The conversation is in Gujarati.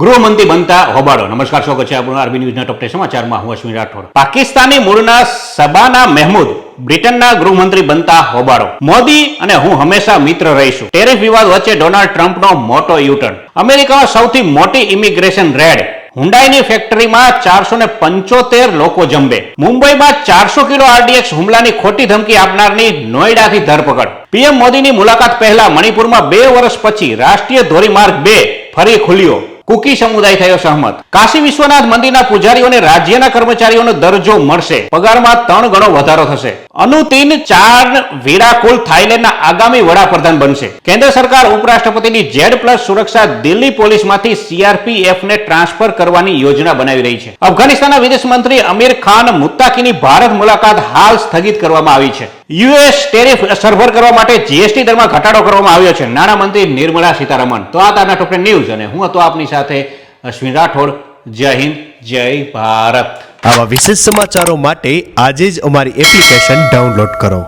ગૃહમંત્રી બનતા હોબાળો. નમસ્કાર, સ્વાગત છે આપણું આરબી ન્યૂઝના ટોપ 10 સમાચારમાં. હું અશ્વિન રાઠોડ. પાકિસ્તાની મૂળના સબાના મહેમૂદ બ્રિટનના ગૃહમંત્રી બનતા હોબાળો. મોદી અને હું હંમેશા મિત્ર રહીશું. ટેરિફ વિવાદ વચ્ચે ડોનાલ્ડ ટ્રમ્પનો મોટો યુટર્ન. અમેરિકામાં સૌથી મોટી ઇમિગ્રેશન રેડ. હુન્ડાઈની ફેક્ટરીમાં 475 લોકો જંબે. મુંબઈમાં 400 કિલો આરડીએક્સ હુમલાની ખોટી ધમકી આપનારની નોઈડાથી ધરપકડ. પીએમ મોદીની મુલાકાત પહેલા મણિપુરમાં 2 વર્ષ પછી રાષ્ટ્રીય ધોરીમાર્ગ 2 ફરી ખુલ્યો. કુકી સમુદાય થયો સહમત. કાશી વિશ્વનાથ મંદિરના પૂજારીઓને રાજ્યના કર્મચારીઓનો દરજ્જો મળશે. પગારમાં 3 ગણો વધારો થશે. અનુતીન ચારવિરાકુલ થાઈલેન્ડના આગામી વડાપ્રધાન બનશે. કેન્દ્ર સરકાર ઉપરાષ્ટ્રપતિની Z+ સુરક્ષા દિલ્હી પોલીસમાંથી CRPFને ટ્રાન્સફર કરવાની યોજના બનાવી રહી છે. અફઘાનિસ્તાનના વિદેશ મંત્રી અમીર ખાન મુત્તાકીની ભારત મુલાકાત હાલ સ્થગિત કરવામાં આવી છે. US ટેરિફ સરભર કરવા માટે GST દરમાં ઘટાડો કરવામાં આવ્યો છે. નાણામંત્રી નિર્મલા સીતારમણ. તો આ તારના ટોપ 10 ન્યૂઝ અને હું હતો આપની સાથે અશ્વિન રાઠોડ. જય હિન્દ, જય ભારત. આવા વિશેષ સમાચારો માટે આજે જ અમારી એપ્લિકેશન ડાઉનલોડ કરો.